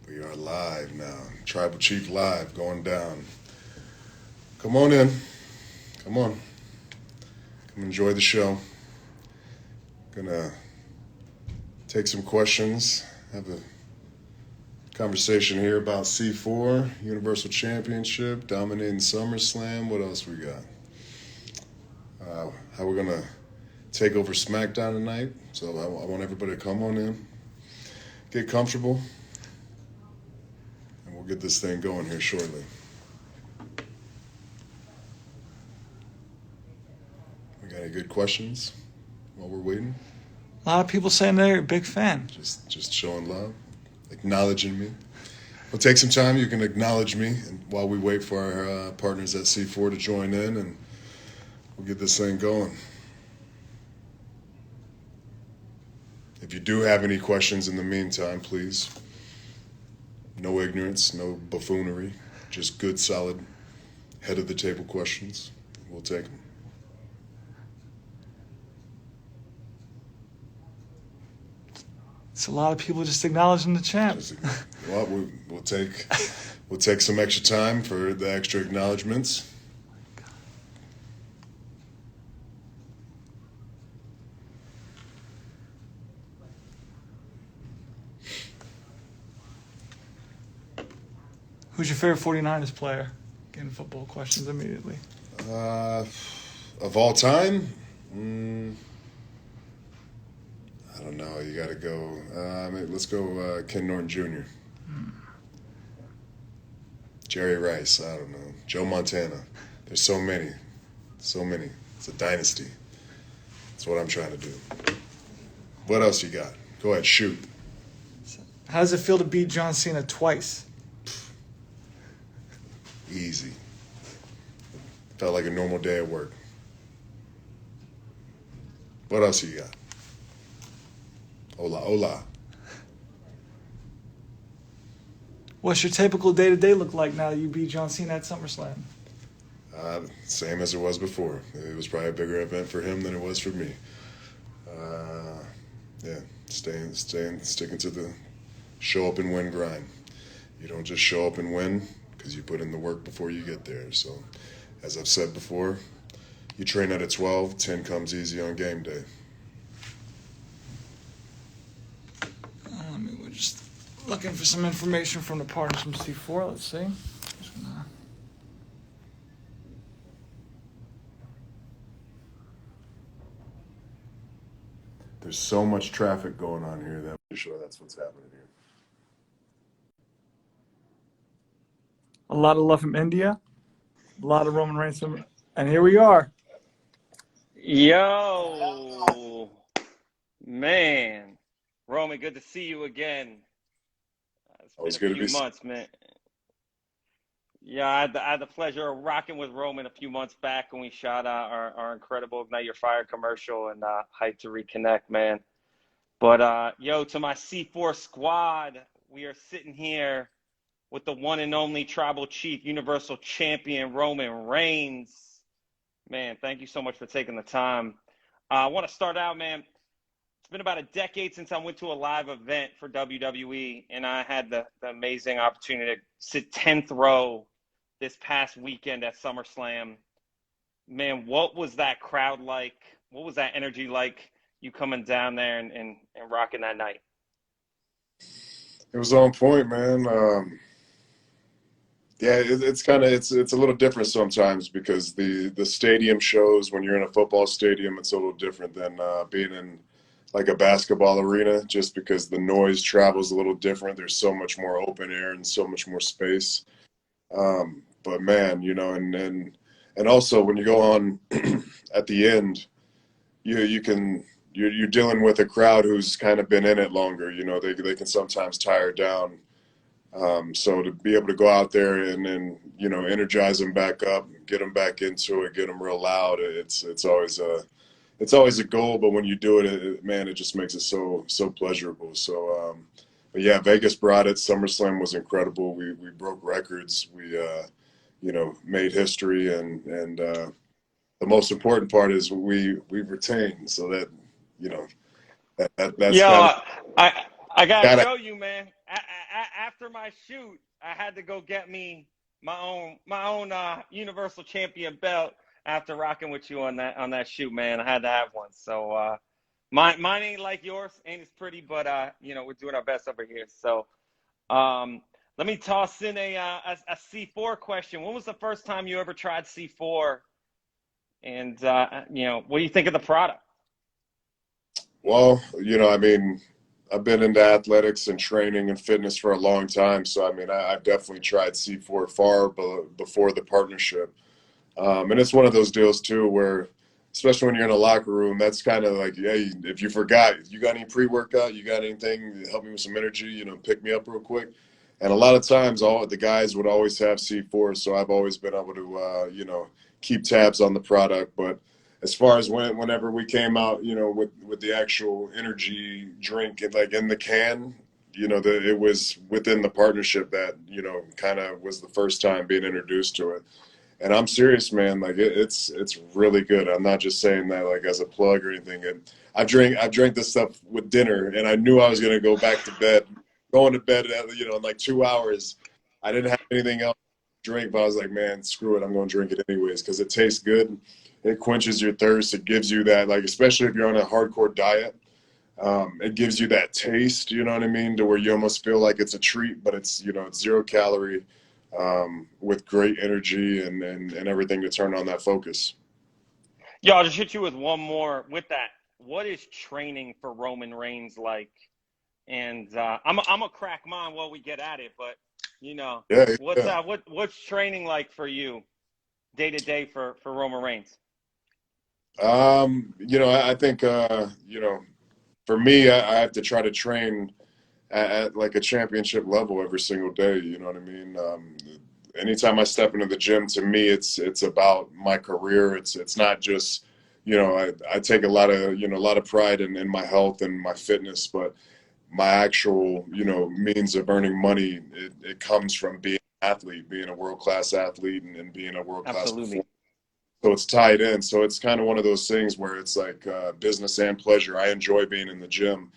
We are live now. Tribal Chief live, going down. Come on in. Come on. Come enjoy the show. Gonna take some questions. Have a conversation here about C4, Universal Championship, dominating SummerSlam. What else we got? How we're gonna take over SmackDown tonight. So I want everybody to come on in, get comfortable, and we'll get this thing going here shortly. We got any good questions while we're waiting? A lot of people saying they're a big fan. Just showing love, acknowledging me. We'll take some time. You can acknowledge me, and while we wait for our partners at C4 to join in, and we'll get this thing going. If you do have any questions in the meantime, please. No ignorance, no buffoonery, just good, solid, head of the table questions. We'll take them. It's a lot of people just acknowledging the champ. Well, we'll take some extra time for the extra acknowledgments. Who's your favorite 49ers player? Getting football questions immediately. Of all time? I don't know. You got to go. Let's go Ken Norton Jr. Jerry Rice. I don't know. Joe Montana. There's so many. So many. It's a dynasty. That's what I'm trying to do. What else you got? Go ahead. Shoot. How does it feel to beat John Cena twice? Easy. Felt like a normal day at work. What else you got? Hola, hola. What's your typical day-to-day look like now that you beat John Cena at SummerSlam? Same as it was before. It was probably a bigger event for him than it was for me. Sticking to the show up and win grind. You don't just show up and win because you put in the work before you get there. So, as I've said before, you train at a 12, 10 comes easy on game day. We're just looking for some information from the partners from C4. Let's see. There's so much traffic going on here that I'm sure that's what's happening here. A lot of love from India. A lot of Roman Reigns. And here we are. Yo, man. Roman, good to see you again. It's been a few months, man. Yeah, I had the pleasure of rocking with Roman a few months back when we shot our incredible Ignite Your Fire commercial, and hyped to reconnect, man. But, to my C4 squad, we are sitting here with the one and only Tribal Chief, Universal Champion, Roman Reigns. Man, thank you so much for taking the time. I want to start out, man. It's been about a decade since I went to a live event for WWE, and I had the amazing opportunity to sit 10th row this past weekend at SummerSlam. Man, what was that crowd like? What was that energy like, you coming down there and rocking that night? It was on point, man. It's a little different sometimes because the stadium shows, when you're in a football stadium, it's a little different than being in like a basketball arena, just because the noise travels a little different. There's so much more open air and so much more space. But man, and also when you go on at the end, you're dealing with a crowd who's kind of been in it longer. They can sometimes tire down. So to be able to go out there and then, energize them back up, get them back into it, get them real loud, it's always a goal. But when you do it, man, it just makes it so pleasurable. So, but yeah, Vegas brought it. SummerSlam was incredible. We broke records. We made history, and the most important part is we retained. So that that's Yo, kind of I gotta show you, man. after my shoot, I had to go get me my own Universal Champion belt after rocking with you on that shoot, man. I had to have one. So mine ain't like yours, ain't as pretty, but we're doing our best over here. So let me toss in a C4 question. When was the first time you ever tried C4? And what do you think of the product? Well, I mean, I've been into athletics and training and fitness for a long time. So, I mean, I've definitely tried C4 far before the partnership. And it's one of those deals, too, where, especially when you're in a locker room, that's kind of like, hey, if you forgot, you got any pre-workout, you got anything to help me with some energy, pick me up real quick. And a lot of times, all the guys would always have C4. So I've always been able to, keep tabs on the product. But as far as whenever we came out, with the actual energy drink, like in the can, it was within the partnership that, kind of was the first time being introduced to it. And I'm serious, man. Like it's really good. I'm not just saying that like as a plug or anything. And I drank this stuff with dinner, and I knew I was gonna go back to bed. Going to bed at in like 2 hours. I didn't have anything else to drink, but I was like, man, screw it. I'm gonna drink it anyways because it tastes good. It quenches your thirst. It gives you that, like, especially if you're on a hardcore diet. It gives you that taste, you know what I mean, to where you almost feel like it's a treat, but it's it's 0 calorie, with great energy and everything to turn on that focus. Yeah, I'll just hit you with one more with that. What is training for Roman Reigns like? And I'm gonna crack mine while we get at it, but Yeah, what's training like for you day to day for Roman Reigns? I think for me, I have to try to train at like a championship level every single day. You know what I mean? Anytime I step into the gym, to me, it's about my career. It's not just, I take a lot of pride in my health and my fitness, but my actual, means of earning money, it comes from being an athlete, being a world-class athlete and being a world-class performer. Absolutely. So it's tied in. So it's kind of one of those things where it's like business and pleasure. I enjoy being in the gym,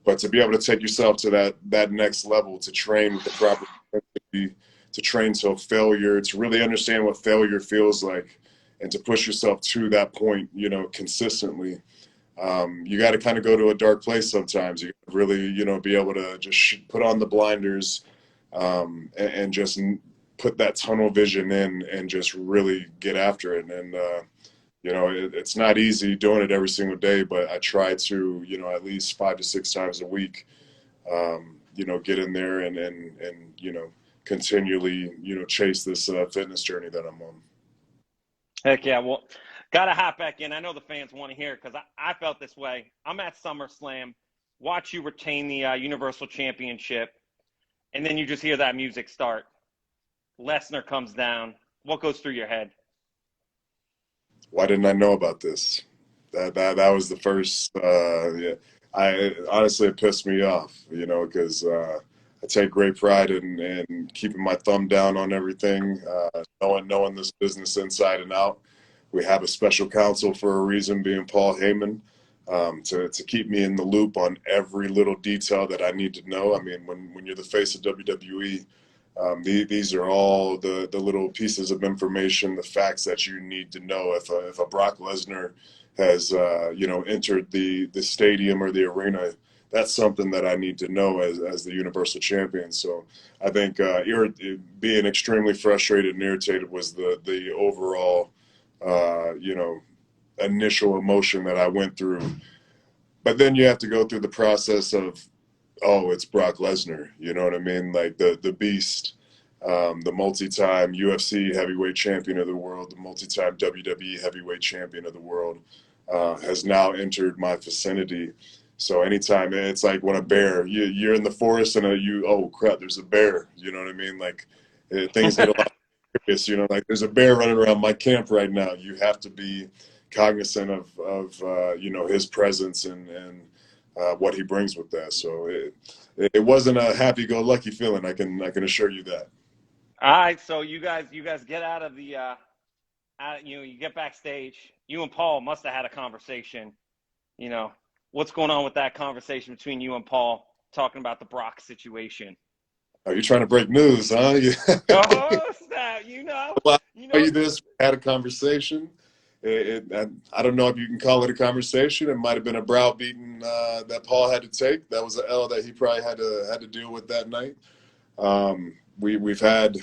but to be able to take yourself to that next level, to train with the proper intensity, to train till failure, to really understand what failure feels like, and to push yourself to that point, consistently. You got to kind of go to a dark place sometimes. You really, be able to just put on the blinders, and just put that tunnel vision in and just really get after it. And, it's not easy doing it every single day, but I try to, at least 5 to 6 times a week, get in there and continually, chase this fitness journey that I'm on. Heck yeah. Well, gotta hop back in. I know the fans want to hear it because I felt this way. I'm at SummerSlam, watch you retain the Universal Championship, and then you just hear that music start. Lesnar comes down. What goes through your head? Why didn't I know about this? That was the first. Yeah, I honestly, it pissed me off, because I take great pride in keeping my thumb down on everything, knowing this business inside and out. We have a special counsel for a reason, being Paul Heyman, to keep me in the loop on every little detail that I need to know. I mean, when you're the face of WWE. These are all the little pieces of information, the facts that you need to know. If a Brock Lesnar has entered the stadium or the arena, that's something that I need to know as the Universal Champion. So I think being extremely frustrated and irritated was the overall initial emotion that I went through. But then you have to go through the process of, oh, it's Brock Lesnar. You know what I mean? Like the beast, the multi-time UFC heavyweight champion of the world, the multi-time WWE heavyweight champion of the world, has now entered my vicinity. So anytime, it's like when a bear, you're in the forest and oh crap, there's a bear. You know what I mean? Like things get a lot serious. Like there's a bear running around my camp right now. You have to be cognizant of his presence and what he brings with that. So it wasn't a happy-go-lucky feeling. I can assure you that. All right, so you guys get out of the you get backstage. You and Paul must have had a conversation. What's going on with that conversation between you and Paul talking about the Brock situation? Are you trying to break news, huh? Oh, snap! You know, Well, I'll you tell know. you this, we had a conversation. I don't know if you can call it a conversation. It might have been a browbeating that Paul had to take. That was an L that he probably had to deal with that night. We've had,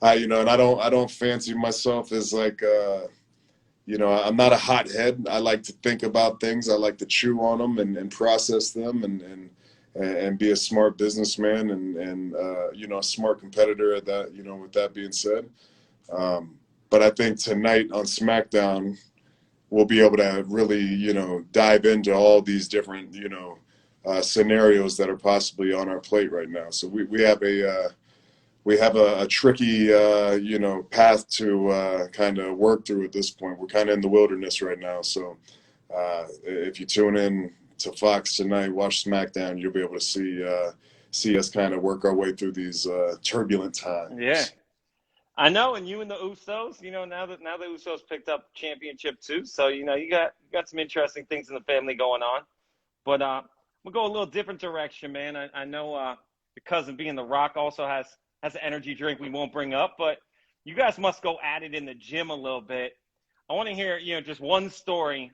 and I don't fancy myself as like, I'm not a hothead. I like to think about things. I like to chew on them and process them and be a smart businessman and a smart competitor at that. With that being said, but I think tonight on SmackDown we'll be able to really dive into all these different scenarios that are possibly on our plate right now. So we have a tricky path to kind of work through at this point. We're kind of in the wilderness right now. So if you tune in to Fox tonight, watch SmackDown, you'll be able to see us kind of work our way through these turbulent times. Yeah, I know. And you and the Usos, now the Usos picked up championship too. So you got some interesting things in the family going on. But we'll go a little different direction, man. I know your cousin being The Rock also has an energy drink we won't bring up, but you guys must go at it in the gym a little bit. I want to hear, just one story,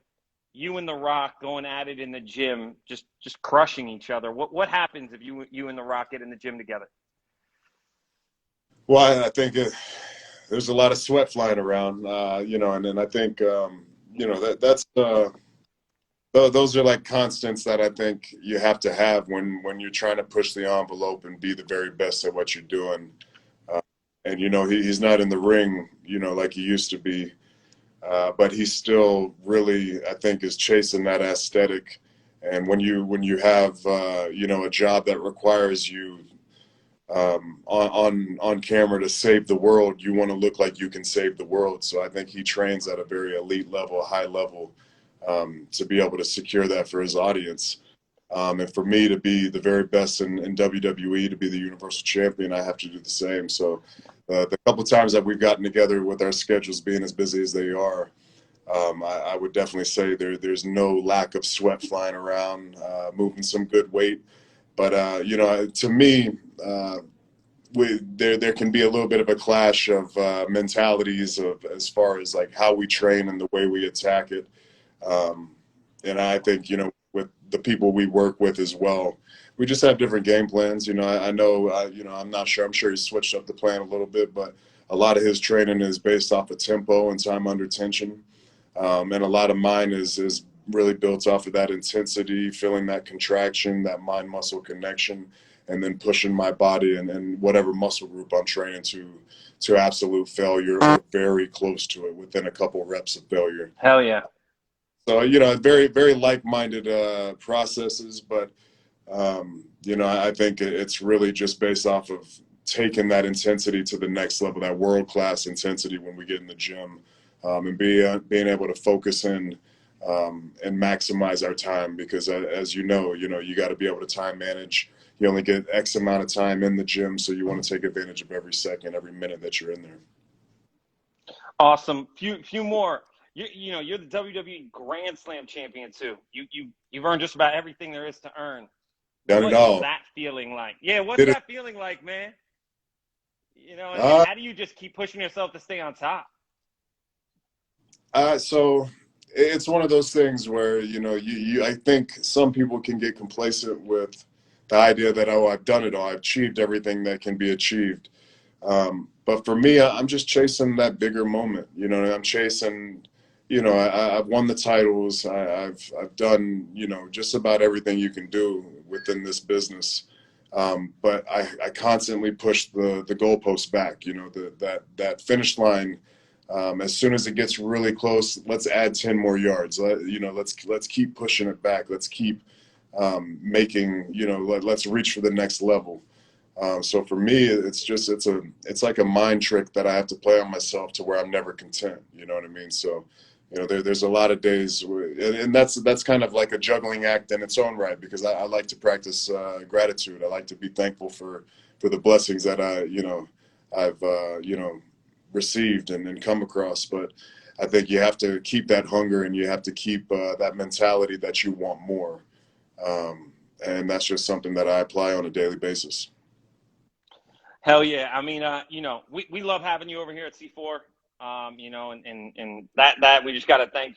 you and The Rock going at it in the gym, just crushing each other. What happens if you and The Rock get in the gym together? Well, I think there's a lot of sweat flying around, and then I think those are like constants that I think you have to have when you're trying to push the envelope and be the very best at what you're doing. And he's not in the ring, like he used to be, but he still really, I think, is chasing that aesthetic. And when you have a job that requires you on camera to save the world, you want to look like you can save the world. So I think he trains at a very elite level, high level, to be able to secure that for his audience. And for me to be the very best in WWE, to be the Universal Champion, I have to do the same. So the couple times that we've gotten together with our schedules being as busy as they are, I would definitely say there's no lack of sweat flying around, moving some good weight. But to me, there can be a little bit of a clash of mentalities of as far as like how we train and the way we attack it. And I think with the people we work with as well, we just have different game plans. I know I'm not sure. I'm sure he switched up the plan a little bit, but a lot of his training is based off of tempo and time under tension. And a lot of mine is really built off of that intensity, feeling that contraction, that mind muscle connection, and then pushing my body and whatever muscle group I'm training to absolute failure or very close to it within a couple reps of failure. Hell yeah. So, very, very like-minded processes, but, I think it's really just based off of taking that intensity to the next level, that world-class intensity when we get in the gym, and being able to focus in and maximize our time because, as you got to be able to time manage. You only get X amount of time in the gym, so you want to take advantage of every second, every minute that you're in there. Awesome. Few more. You're the WWE Grand Slam champion too. You've earned just about everything there is to earn. Done What it all. is that feeling like? Yeah, what's that feeling like, man? And how do you just keep pushing yourself to stay on top? So it's one of those things where I think some people can get complacent with the idea that I've done it all, I've achieved everything that can be achieved. But for me, I'm just chasing that bigger moment. I'm chasing. I've won the titles. I've done just about everything you can do within this business. But I constantly push the goalposts back. That finish line. As soon as it gets really close, let's add 10 more yards. Let's keep pushing it back. Let's keep making. Let's reach for the next level. So for me, it's like a mind trick that I have to play on myself to where I'm never content. You know what I mean? So, there's a lot of days, and that's kind of like a juggling act in its own right because I like to practice gratitude. I like to be thankful for the blessings that I've received and come across. But I think you have to keep that hunger and you have to keep that mentality that you want more, and that's just something that I apply on a daily basis. Hell yeah. I mean, we love having you over here at C4. And that we just got to thank you.